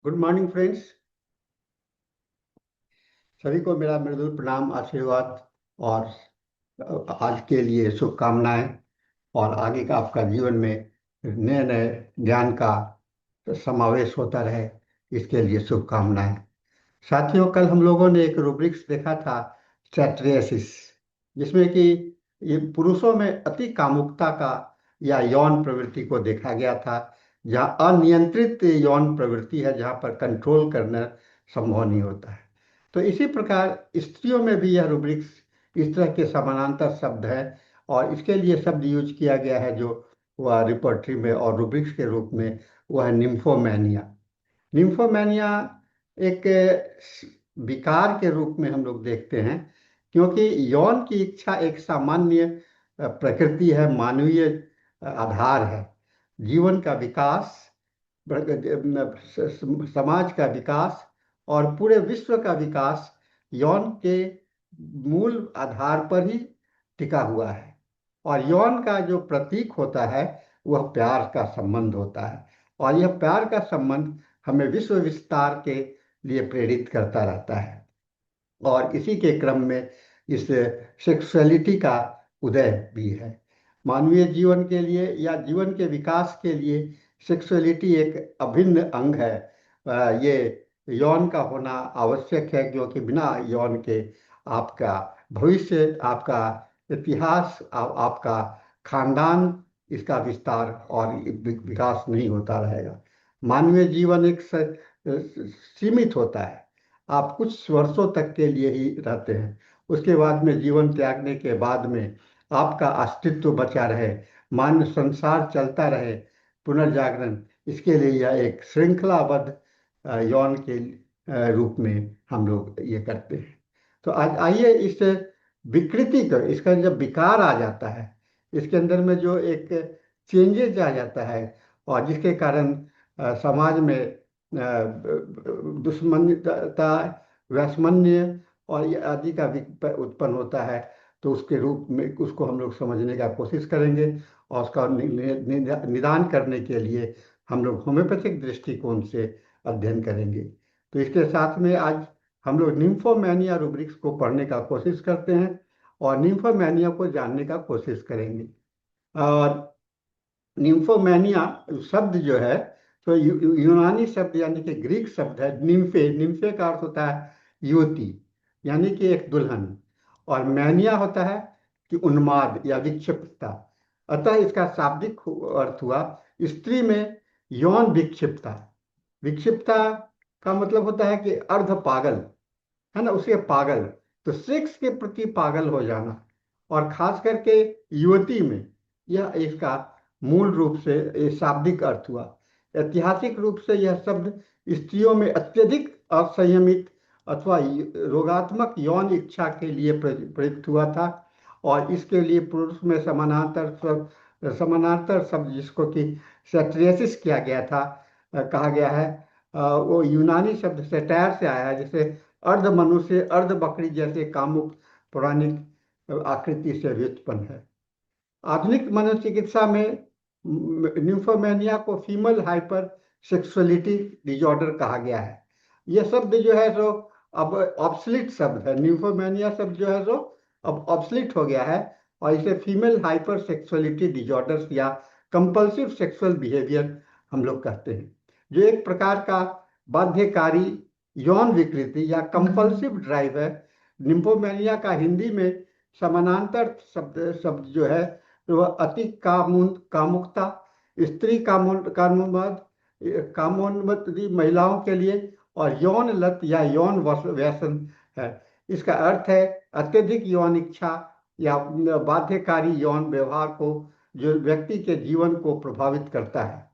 Good morning friends. सभी को मेरा मृदुल प्रणाम, आशीर्वाद और आज के लिए शुभकामनाएं। और आगे का आपका जीवन में नए नए ज्ञान का समावेश होता रहे, इसके लिए शुभकामनाएं। साथियों, कल हम लोगों ने एक रूब्रिक्स देखा था, सैट्रियसिस, जिसमें कि ये पुरुषों में अति कामुकता का या यौन प्रवृत्ति को देखा गया था, जहाँ अनियंत्रित यौन प्रवृत्ति है, जहाँ पर कंट्रोल करना संभव नहीं होता है। तो इसी प्रकार स्त्रियों में भी यह रूब्रिक्स इस तरह के समानांतर शब्द है, और इसके लिए शब्द यूज किया गया है जो वह रिपोर्टरी में और रूब्रिक्स के रूप में वह है निम्फोमैनिया। निम्फोमैनिया एक विकार के रूप में हम लोग देखते हैं, क्योंकि यौन की इच्छा एक सामान्य प्रकृति है, मानवीय आधार है। जीवन का विकास, समाज का विकास और पूरे विश्व का विकास यौन के मूल आधार पर ही टिका हुआ है। और यौन का जो प्रतीक होता है वह प्यार का संबंध होता है, और यह प्यार का संबंध हमें विश्व विस्तार के लिए प्रेरित करता रहता है। और इसी के क्रम में इस सेक्सुअलिटी का उदय भी है। मानवीय जीवन के लिए या जीवन के विकास के लिए सेक्सुअलिटी एक अभिन्न अंग है। ये यौन का होना आवश्यक है, क्योंकि बिना यौन के आपका भविष्य, आपका इतिहास, आपका खानदान, इसका विस्तार और विकास नहीं होता रहेगा। मानवीय जीवन एक सीमित होता है। आप कुछ वर्षों तक के लिए ही रहते हैं, उसके बाद में जीवन त्यागने के बाद में आपका अस्तित्व बचा रहे, मानव संसार चलता रहे, पुनर्जागरण, इसके लिए यह एक श्रृंखलाबद्ध यौन के रूप में हम लोग ये करते हैं। तो आज आइए इस विकृति का, इसका जब विकार आ जाता है, इसके अंदर में जो एक चेंजेज आ जाता है, और जिसके कारण समाज में दुश्मनता, वैषम्य और ये आदि का उत्पन्न होता है, तो उसके रूप में उसको हम लोग समझने का कोशिश करेंगे। और उसका निदान करने के लिए हम लोग होम्योपैथिक दृष्टिकोण से अध्ययन करेंगे। तो इसके साथ में आज हम लोग निम्फोमैनिया रूब्रिक्स को पढ़ने का कोशिश करते हैं और निम्फोमैनिया को जानने का कोशिश करेंगे। और निम्फोमैनिया शब्द जो है, तो यूनानी शब्द यानी कि ग्रीक शब्द है निम्फे। निम्फे का अर्थ होता है युवती, यानी कि एक दुल्हन, और मैनिया होता है कि उन्माद या विक्षिप्तता। अतः इसका शाब्दिक अर्थ हुआ स्त्री में यौन विक्षिप्तता। विक्षिप्तता का मतलब होता है कि अर्ध पागल, है ना, उसे पागल, तो सेक्स के प्रति पागल हो जाना। और खास करके युवती में यह इसका मूल रूप से ये शाब्दिक अर्थ हुआ। ऐतिहासिक रूप से यह शब्द स्त्रियों में अत्यधिक असंयमित अथवा रोगात्मक यौन इच्छा के लिए प्रयुक्त हुआ था, और इसके लिए पुरुष में समानांतर शब्द जिसको कि सैट्रियसिस किया गया था, कहा गया है, वो यूनानी शब्द सेटायर से आया है, जैसे अर्ध मनुष्य, अर्ध बकरी जैसे कामुक पौराणिक आकृति से व्युत्पन्न है। आधुनिक मनोचिकित्सा में न्यूफोमेनिया को फीमेल हाइपर सेक्सुअलिटी डिजॉर्डर कहा गया है। यह शब्द जो है सो अब ऑब्सलीट शब्द है। न्यूफोमेनिया शब्द जो है सो अब ऑब्सलीट हो गया है, और इसे फीमेल हाइपर सेक्सुअलिटी डिजॉर्डर्स या कंपल्सिव सेक्सुअल बिहेवियर हम लोग कहते हैं, जो एक प्रकार का बाध्यकारी यौन विकृति या कंपल्सिव ड्राइव है। निम्फोमेनिया का हिंदी में समानांतर शब्द जो है, तो वह अति कामुकता, स्त्री कामोन्मत्ती महिलाओं के लिए, और यौन लत या यौन व्यसन है। इसका अर्थ है अत्यधिक यौन इच्छा या बाध्यकारी यौन व्यवहार को जो व्यक्ति के जीवन को प्रभावित करता है।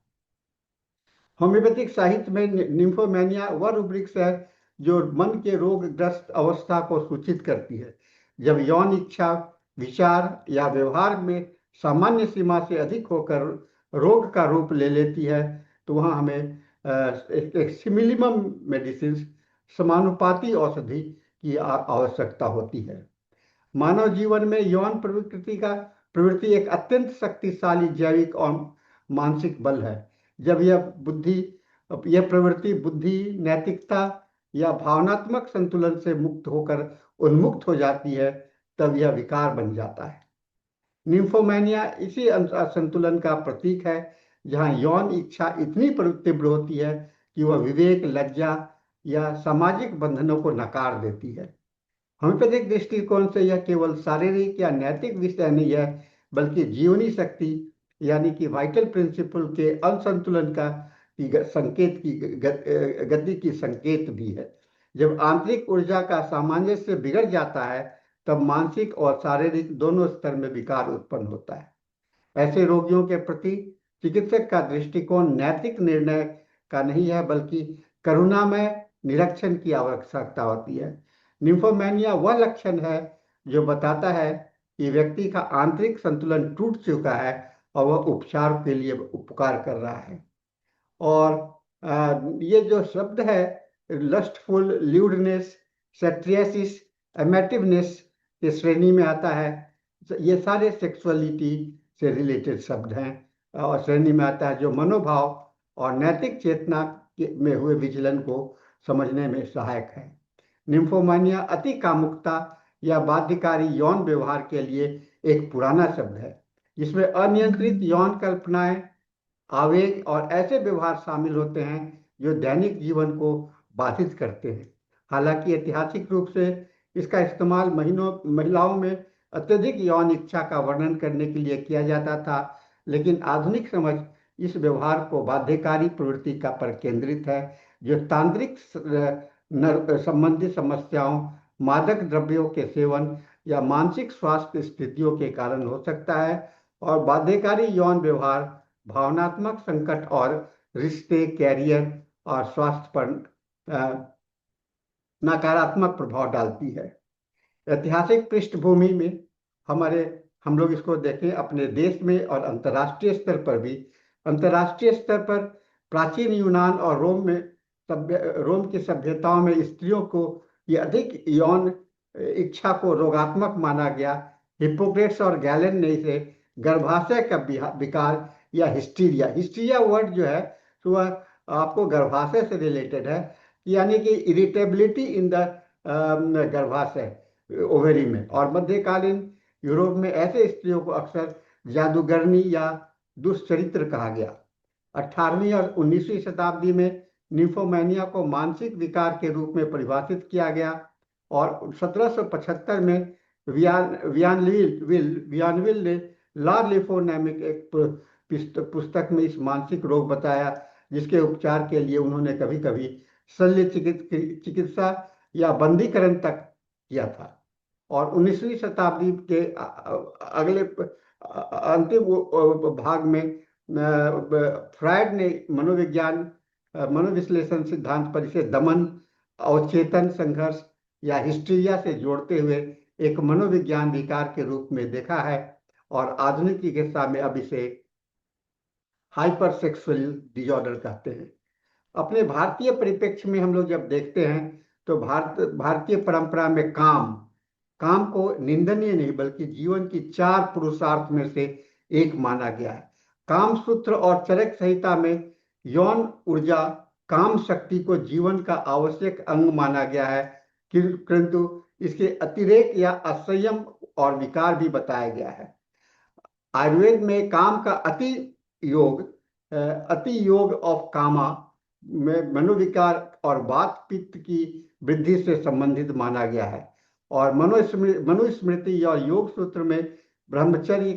होम्योपैथिक साहित्य में निम्फोमेनिया वह रूब्रिक्स है जो मन के रोगग्रस्त अवस्था को सूचित करती है। जब यौन इच्छा विचार या व्यवहार में सामान्य सीमा से अधिक होकर रोग का रूप ले लेती है, तो वहाँ हमें एक सिमिलिमम मेडिसिन, समानुपाती औषधि की आवश्यकता होती है। मानव जीवन में यौन प्रवृत्ति एक अत्यंत शक्तिशाली जैविक और मानसिक बल है। जब यह बुद्धि अब यह प्रवृत्ति बुद्धि, नैतिकता या भावनात्मक संतुलन से मुक्त होकर उन्मुक्त हो जाती है, तब यह विकार बन जाता है। निम्फोमेनिया इसी असंतुलन का प्रतीक है, जहां यौन इच्छा इतनी तीव्र होती है कि वह विवेक, लज्जा या सामाजिक बंधनों को नकार देती है। होम्योपैथिक दृष्टिकोण से यह केवल शारीरिक या नैतिक विषय नहीं है, बल्कि जीवनी शक्ति यानी कि वाइटल प्रिंसिपल के असंतुलन का संकेत की गति की संकेत भी है। जब आंतरिक ऊर्जा का सामंजस्य बिगड़ जाता है, तब मानसिक और शारीरिक दोनों स्तर में विकार उत्पन्न होता है। ऐसे रोगियों के प्रति चिकित्सक का दृष्टिकोण नैतिक निर्णय का नहीं है, बल्कि करुणामय निरीक्षण की आवश्यकता होती है। निम्फोमेनिया वह लक्षण है जो बताता है कि व्यक्ति का आंतरिक संतुलन टूट चुका है और वह उपचार के लिए उपकार कर रहा है। और ये जो शब्द है लस्टफुल, ल्यूडनेस, सेट्रियसिस, एमेटिवनेस के श्रेणी में आता है। ये सारे सेक्सुअलिटी से रिलेटेड शब्द हैं और श्रेणी में आता है जो मनोभाव और नैतिक चेतना में हुए विचलन को समझने में सहायक है। निम्फोमानिया अति कामुकता या बाध्यकारी यौन व्यवहार के लिए एक पुराना शब्द है, जिसमें अनियंत्रित यौन कल्पनाएं, आवेग और ऐसे व्यवहार शामिल होते हैं जो दैनिक जीवन को बाधित करते हैं। हालांकि ऐतिहासिक रूप से इसका इस्तेमाल महिलाओं में अत्यधिक यौन इच्छा का वर्णन करने के लिए किया जाता था, लेकिन आधुनिक समझ इस व्यवहार को बाध्यकारी प्रवृत्ति का पर केंद्रित है, जो तांत्रिक संबंधी समस्याओं, मादक द्रव्यों के सेवन या मानसिक स्वास्थ्य स्थितियों के कारण हो सकता है। और बाध्यकारी यौन व्यवहार भावनात्मक संकट और रिश्ते, कैरियर और स्वास्थ्य पर नकारात्मक प्रभाव डालती है। ऐतिहासिक पृष्ठभूमि में हम लोग इसको देखें अपने देश में और अंतर्राष्ट्रीय स्तर पर भी। अंतर्राष्ट्रीय स्तर पर प्राचीन यूनान और रोम की सभ्यताओं में स्त्रियों को ये अधिक यौन इच्छा को रोगात्मक माना गया। हिप्पोक्रेट्स और गैलेन ने इसे गर्भाशय का विकार या हिस्टीरिया वर्ड जो है तो वह आपको गर्भाशय से रिलेटेड है, यानी कि इरिटेबिलिटी इन द गर्भाशय, ओवेरी में। और मध्यकालीन यूरोप में ऐसे स्त्रियों को अक्सर जादूगरनी या दुष्चरित्र कहा गया। 18वीं और 19वीं शताब्दी में निम्फोमेनिया को मानसिक विकार के रूप में परिभाषित किया गया और 1775 में वियानविल ने ला लिफो नामक एक पुस्तक में इस मानसिक रोग बताया, जिसके उपचार के लिए उन्होंने कभी कभी शल्य चिकित्सा या बंदीकरण तक किया था। और 19वीं शताब्दी के अगले अंतिम भाग में फ्रायड ने मनोविश्लेषण सिद्धांत पर इसे दमन, अवचेतन संघर्ष या हिस्ट्रीरिया से जोड़ते हुए एक मनोविज्ञान विकार के रूप में देखा है। और आधुनिक चिकित्सा में अब इसे हाइपर सेक्सुअल डिजॉर्डर कहते हैं। अपने भारतीय परिप्रेक्ष्य में हम लोग जब देखते हैं तो भारतीय परंपरा में काम को निंदनीय नहीं बल्कि जीवन की 4 पुरुषार्थ में से एक माना गया है। काम सूत्र और चरक संहिता में यौन ऊर्जा, काम शक्ति को जीवन का आवश्यक अंग माना गया है, किंतु इसके अतिरेक या असंयम और विकार भी बताया गया है। आयुर्वेद में काम का अति योग ऑफ कामा में मनोविकार और वात पित्त की वृद्धि से संबंधित माना गया है। और मनुस्मृति और योग सूत्र में ब्रह्मचर्य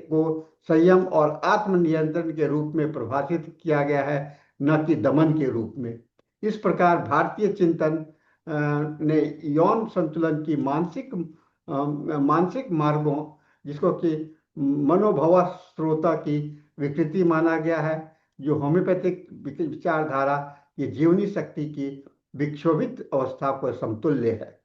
को संयम और आत्मनियंत्रण के रूप में परिभाषित किया गया है, न कि दमन के रूप में। इस प्रकार भारतीय चिंतन ने यौन संतुलन की मानसिक मार्गों, जिसको कि मनोभव स्रोता की विकृति माना गया है, जो होम्योपैथिक विचारधारा की जीवनी शक्ति की विक्षोभित अवस्था को समतुल्य है।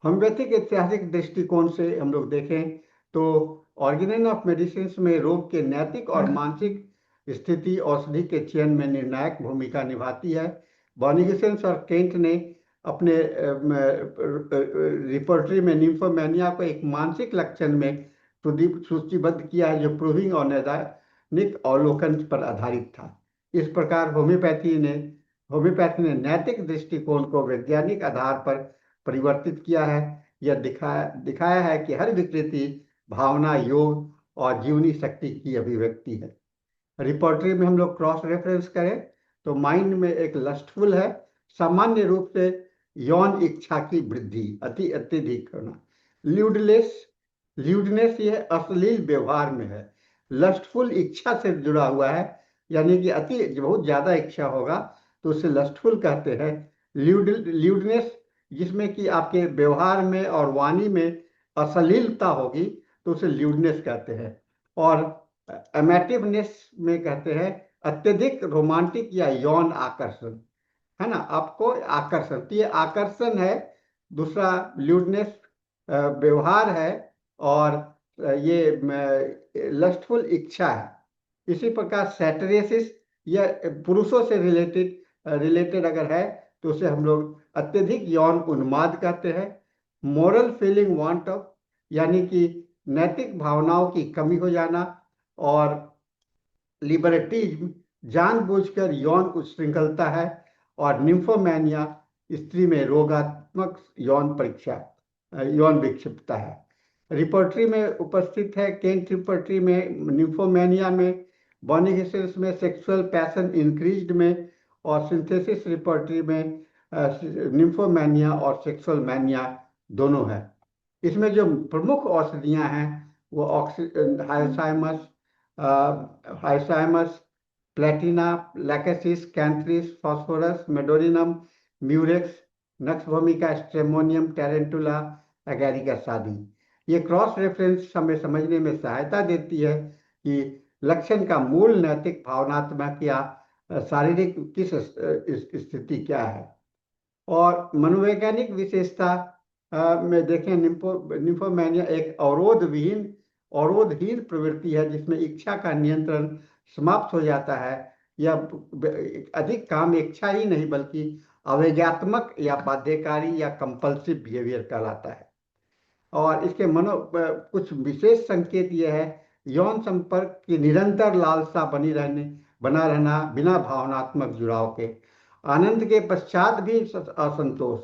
होम्योपैथिक ऐतिहासिक दृष्टिकोण से हम लोग देखें तो ऑर्गेन ऑफ मेडिसिन में रोग के नैतिक और मानसिक स्थिति औषधि के चयन में निर्णायक भूमिका निभाती है। बॉनिगेसेंस और केंट ने अपने रिपोर्टरी में निम्फोमेनिया को एक मानसिक लक्षण में सूचीबद्ध किया है, जो प्रूविंग और नैदानिक अवलोकन पर आधारित था। इस प्रकार होम्योपैथी ने नैतिक दृष्टिकोण को वैज्ञानिक आधार पर परिवर्तित किया है। यह दिखाया दिखाया है कि हर विकृति भावना, योग और जीवनी शक्ति की अभिव्यक्ति है। रिपोर्टरी में हम लोग क्रॉस रेफरेंस करें तो माइंड में एक लस्टफुल है, सामान्य रूप से यौन इच्छा की वृद्धि, अत्यधिक होना। ल्यूडलेस ल्यूडनेस ये अश्लील व्यवहार में है। लस्टफुल इच्छा से जुड़ा हुआ है, यानी कि बहुत ज्यादा इच्छा होगा तो उसे लस्टफुल कहते हैं। ल्यूडनेस जिसमें कि आपके व्यवहार में और वाणी में अश्लीलता होगी तो उसे ल्यूडनेस कहते हैं। और एमेटिवनेस में कहते हैं अत्यधिक रोमांटिक या यौन आकर्षण, है ना, आपको आकर्षण, तो ये आकर्षण है। दूसरा ल्यूडनेस व्यवहार है, और ये लस्टफुल इच्छा है। इसी प्रकार सैटरेसिस, यह पुरुषों से रिलेटेड अगर है तो उसे हम लोग अत्यधिक यौन उन्माद कहते हैं। मोरल फीलिंग वांट ऑफ, यानी कि नैतिक भावनाओं की कमी हो जाना। और लिबर्टिज्म जानबूझकर यौन उच्छृंखलता है। और निम्फोमैनिया स्त्री में रोगात्मक यौन विक्षिप्तता है। रिपर्टरी में उपस्थित है, केंट रिपर्टरी में निम्फोमैनिया में, बॉनी हिसेस में सेक्सुअल पैशन इंक्रीज्ड में, और सिंथेसिस रिपर्टरी में निम्फोमैनिया और सेक्सुअल मैनिया दोनों है। इसमें जो प्रमुख औषधियां हैं वो hyoscyamus hyoscyamus, platina, lachesis, cantharis, phosphorus, medorrhinum, murex, nux vomica, stramonium, tarantula, एगैरिकस आदि। ये क्रॉस रेफरेंस हमें समझने में सहायता देती है कि लक्षण का मूल नैतिक, भावनात्मक या शारीरिक किस स्थिति क्या है। और मनोवैज्ञानिक विशेषता में देखें, निम्फोमैनिया एक अवरोधहीन प्रवृत्ति है जिसमें इच्छा का नियंत्रण समाप्त हो जाता है। यह अधिक काम इच्छा ही नहीं बल्कि आवेगात्मक या बाध्यकारी या कंपल्सिव बिहेवियर कहलाता है। और इसके कुछ विशेष संकेत यह है, यौन संपर्क की निरंतर लालसा बना रहना बिना भावनात्मक जुड़ाव के, आनंद के पश्चात भी असंतोष,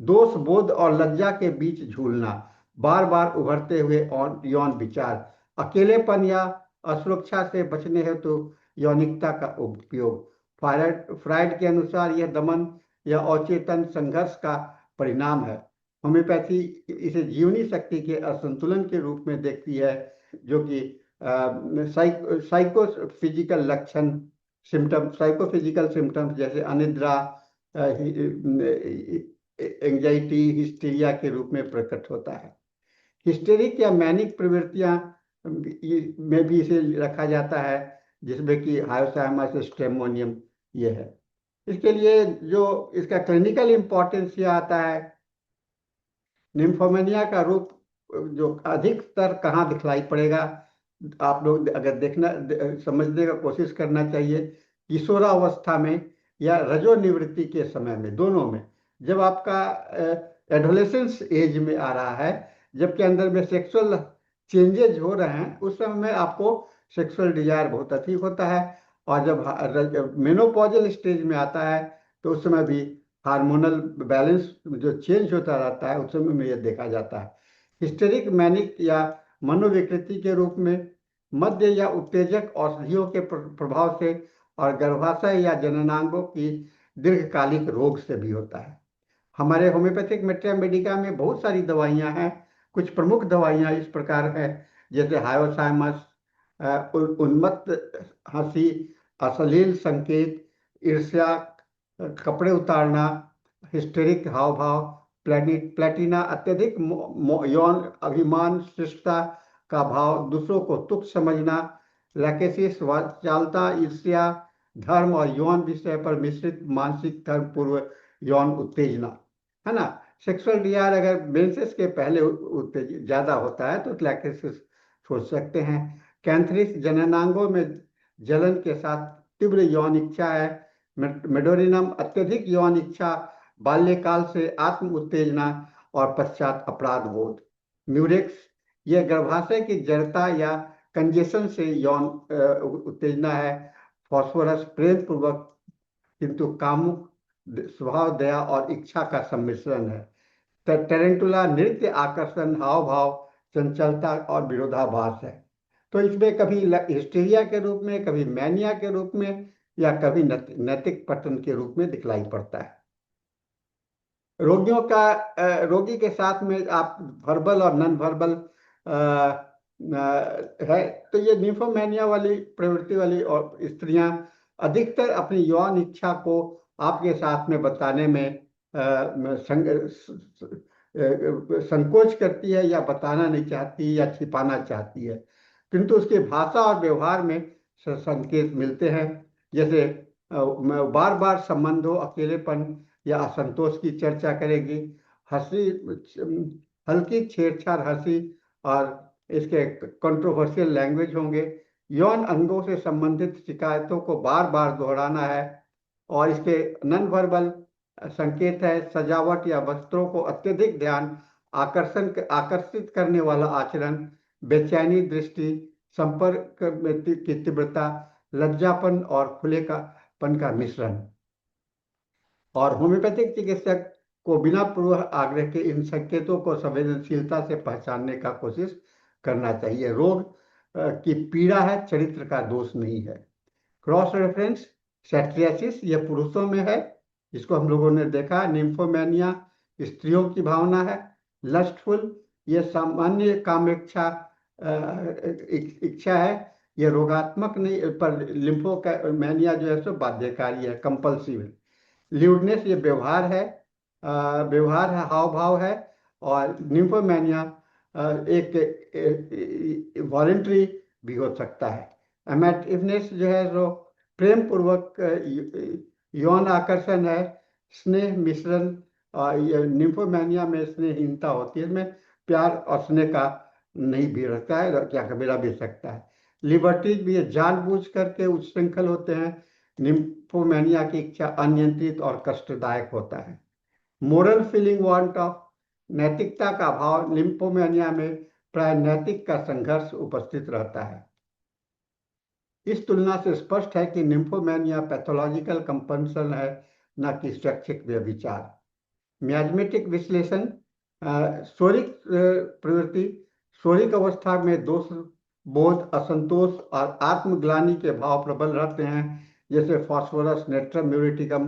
दोष बोध और लज्जा के बीच झूलना, बार बार उभरते हुए यौन विचार, अकेलेपन या असुरक्षा से बचने हेतु यौनिकता का उपयोग। फ्राइड के अनुसार यह दमन या अचेतन संघर्ष का परिणाम है। होम्योपैथी इसे जीवनी शक्ति के असंतुलन के रूप में देखती है, जो कि साइकोफिजिकल सिम्टम्स जैसे अनिद्रा, एंजाइटी, हिस्टीरिया के रूप में प्रकट होता है। हिस्टेरिक या मैनिक प्रवृत्तियां में भी इसे रखा जाता है, जिसमें कि हाइपोथैलेमस, स्ट्रेमोनियम ये है। इसके लिए जो इसका क्लिनिकल इंपॉर्टेंस ये आता है, निम्फोमेनिया का रूप जो अधिकतर कहाँ दिखलाई पड़ेगा, आप लोग अगर समझने का कोशिश करना चाहिए, किशोरावस्था में या रजोनिवृत्ति के समय में, दोनों में। जब आपका एडोलेसेंस एज में आ रहा है, जबकि अंदर में सेक्सुअल चेंजेज हो रहे हैं, उस समय में आपको सेक्सुअल डिजायर बहुत अधिक होता है। और जब मेनोपॉजल स्टेज में आता है तो उस समय भी हार्मोनल बैलेंस जो चेंज होता रहता है, उस समय में यह देखा जाता है। हिस्टेरिक मैनिक या मनोविकृति के रूप में मध्य या उत्तेजक औषधियों के प्रभाव से और गर्भाशय या जननांगों की दीर्घकालिक रोग से भी होता है। हमारे होम्योपैथिक मेट्रिया मेडिका में बहुत सारी दवाइयां हैं। कुछ प्रमुख दवाइयां इस प्रकार है, जैसे हायोसाइमस, उन्मत्त हंसी, अश्लील संकेत, ईर्ष्या, कपड़े उतारना, हिस्टेरिक हाव भाव, प्लेटिना अत्यधिक यौन अभिमान, शिष्टता का भाव, दूसरों को तुच्छ समझना, लैकेसिस वाचालता, ईर्ष्या, धर्म और यौन विषय पर मिश्रित मानसिक धर्म पूर्व यौन उत्तेजना, है ना। सेक्सुअल डिजायर अगर मेंसेस के पहले ज्यादा होता है तो लैकेसिस सोच सकते हैं। कैंथ्रिस जननांगों में जलन के साथ तीव्र यौन इच्छा है। मेडोरिनम अत्यधिक यौन इच्छा, बाल्यकाल से आत्म उत्तेजना और पश्चात अपराध बोध। म्यूरेक्स यह गर्भाशय की जड़ता या कंजेशन से यौन उत्तेजना है। फास्फोरस प्रेम पूर्वक किंतु कामुक स्वभाव, दया और इच्छा का सम्मिश्रण है। टेरेंटुला नृत्य, आकर्षण, हाव भाव, चंचलता और विरोधाभास है। तो इसमें कभी हिस्टीरिया के रूप में, कभी मैनिया के रूप में, या कभी नैतिक पतन के रूप में दिखलाई पड़ता है। रोगियों का रोगी के साथ में आप वर्बल और नॉन वर्बल है, तो ये निम्फोमेनिया वाली प्रवृत्ति वाली और स्त्रियां अधिकतर अपनी यौन इच्छा को आपके साथ में बताने में संकोच करती है, या बताना नहीं चाहती, या छिपाना चाहती है। किंतु उसकी भाषा और व्यवहार में संकेत मिलते हैं, जैसे बार बार संबंधों, अकेलेपन या असंतोष की चर्चा करेगी, हंसी, हल्की छेड़छाड़ हंसी, और इसके कंट्रोवर्शियल लैंग्वेज होंगे। यौन अंगों से संबंधित शिकायतों को बार बार दोहराना है। और इसके नॉन वर्बल संकेत है सजावट या वस्त्रों को अत्यधिक ध्यान, आकर्षित करने वाला आचरण, बेचैनी दृष्टि, संपर्क की तीव्रता, लज्जापन और खुलेपन का मिश्रण। और होम्योपैथिक चिकित्सक को बिना पूर्व आग्रह के इन संकेतों को संवेदनशीलता से पहचानने का कोशिश करना चाहिए। रोग की पीड़ा है, चरित्र का दोष नहीं है। क्रॉस रेफरेंस सेट्रियासिस ये पुरुषों में है, जिसको हम लोगों ने देखा। निम्फोमेनिया स्त्रियों की भावना है। लस्टफुल ये सामान्य कामेच्छा इच्छा है, ये रोगात्मक नहीं, पर लिम्फोमेनिया जो है सो बाध्यकारी है, कंपल्सिव है। ल्यूडनेस ये व्यवहार है, हाव भाव है। और निम्फोमेनिया एक वॉलेंट्री भी हो सकता है। अमेटिवनेस जो है जो प्रेम पूर्वक यौन आकर्षण है, स्नेह मिश्रण। निम्फोमेनिया में स्नेहहीनता होती है, इसमें प्यार और स्नेह का नहीं भी रहता है, क्या कबीरा भी सकता है। लिबर्टीज भी जानबूझ करके उच्छृंखल होते हैं। निम्फोमेनिया की इच्छा अनियंत्रित और कष्टदायक होता है। मोरल फीलिंग वांट ऑफ नैतिकता का भाव, लिम्फोमेनिया में प्राय नैतिक का संघर्ष उपस्थित रहता है। इस तुलना से स्पष्ट है कि निम्फोमेनिया पैथोलॉजिकल कंपल्सन है, न कि शैक्षिक व्यभिचार। मियाज्मेटिक विश्लेषण शोरिक प्रवृत्ति, शोरिक अवस्था में दोष बोध, असंतोष और आत्मग्लानि के भाव प्रबल रहते हैं, जैसे फास्फोरस, नेट्रम म्यूरिटिकम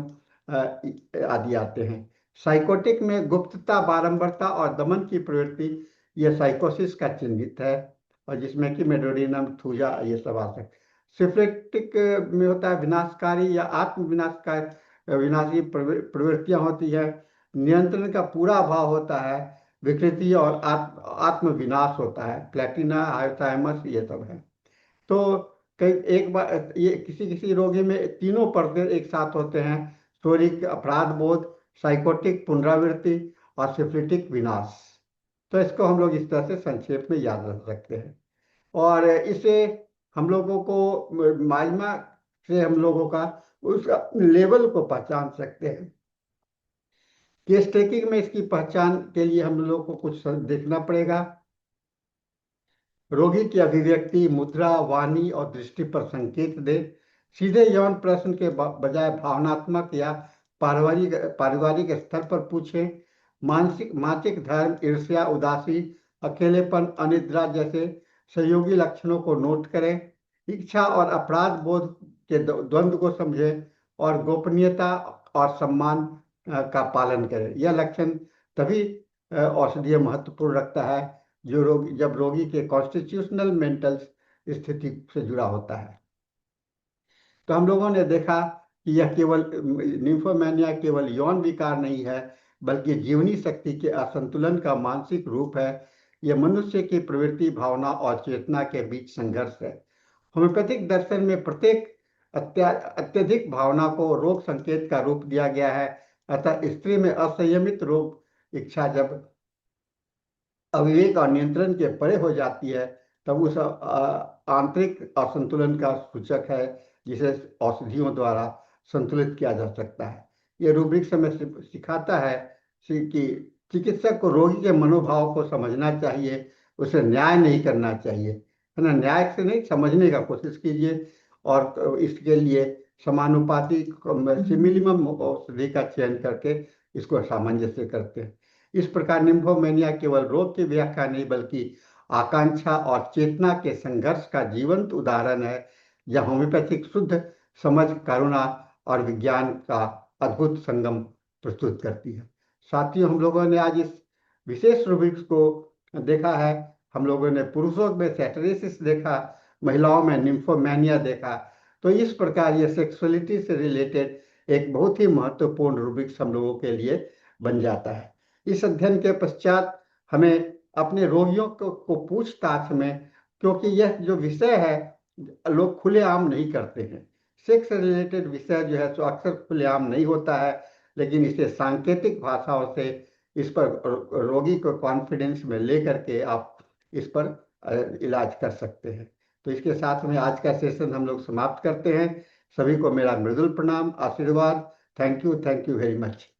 आदि आते हैं। साइकोटिक में गुप्तता, बारंबारता और दमन की प्रवृत्ति, यह साइकोसिस का चिन्हित है, और जिसमें कि मेडोरिनम, थूजा ये सब आ सकते। सिफिलिटिक में होता है विनाशकारी या आत्म विनाशी प्रवृत्तियां होती है। नियंत्रण का पूरा अभाव होता है, विकृति और आत्म विनाश होता है। प्लेटिना, हाइपोथैलेमस ये सब है। तो कई एक बार ये किसी किसी रोगी में तीनों पर्दे एक साथ होते हैं, शोरिक अपराध बोध, साइकोटिक पुनरावृत्ति और सिफिलिटिक विनाश। तो इसको हम लोग इस तरह से संक्षेप में याद रख सकते हैं। और इसे हम लोगों को माइमा से हम लोगों का उस लेवल को पहचान सकते हैं। केस टेकिंग में इसकी पहचान के लिए हम लोग को कुछ देखना पड़ेगा। रोगी की अभिव्यक्ति, मुद्रा, वाणी और दृष्टि पर संकेत दे। सीधे यौन प्रश्न के बजाय भावनात्मक या पारिवारिक स्तर पर पूछे। मानसिक धर्म, ईर्ष्या, उदासी, अकेलेपन, अनिद्रा जैसे सहयोगी लक्षणों को नोट करें। इच्छा और अपराध बोध के द्वंद्व को समझें, और गोपनीयता और सम्मान का पालन करें। यह लक्षण तभी औषधीय महत्वपूर्ण रखता है जब रोगी के कॉन्स्टिट्यूशनल मेंटल स्थिति से जुड़ा होता है। तो हम लोगों ने देखा कि यह केवल निम्फोमेनिया केवल यौन विकार नहीं है, बल्कि जीवनी शक्ति के असंतुलन का मानसिक रूप है। यह मनुष्य की प्रवृत्ति, भावना और चेतना के बीच संघर्ष है। होम्योपैथिक दर्शन में प्रत्येक अत्यधिक भावना को रोग संकेत का रूप दिया गया है। अतः स्त्री में असंयमित रोग इच्छा जब अविवेक और नियंत्रण के परे हो जाती है, तब उस आंतरिक असंतुलन का सूचक है, जिसे औषधियों द्वारा संतुलित किया जा सकता है। यह रूब्रिक हमें सिखाता है कि चिकित्सक को रोगी के मनोभाव को समझना चाहिए, उसे न्याय नहीं करना चाहिए, है ना। न्याय से नहीं, समझने का कोशिश कीजिए, और इसके लिए समानुपातिक मिनिमम औषधि का चयन करके इसको सामंजस्य करते हैं। इस प्रकार निम्फोमेनिया केवल रोग की व्याख्या नहीं बल्कि आकांक्षा और चेतना के संघर्ष का जीवंत उदाहरण है, जहाँ होम्योपैथिक शुद्ध समझ, करुणा और विज्ञान का अद्भुत संगम प्रस्तुत करती है। साथियों, हम लोगों ने आज इस विशेष रूब्रिक्स को देखा है। हम लोगों ने पुरुषों में सेटरेसिस देखा, महिलाओं में निम्फोमेनिया देखा। तो इस प्रकार ये सेक्सुअलिटी से रिलेटेड एक बहुत ही महत्वपूर्ण रूब्रिक्स हम लोगों के लिए बन जाता है। इस अध्ययन के पश्चात हमें अपने रोगियों को पूछताछ में, क्योंकि यह जो विषय है लोग खुलेआम नहीं करते हैं, सेक्स रिलेटेड विषय जो है तो अक्सर खुलेआम नहीं होता है, लेकिन इसे सांकेतिक भाषाओं से इस पर रोगी को कॉन्फिडेंस में लेकर के आप इस पर इलाज कर सकते हैं। तो इसके साथ में आज का सेशन हम लोग समाप्त करते हैं। सभी को मेरा मृदुल प्रणाम, आशीर्वाद। Thank you very much.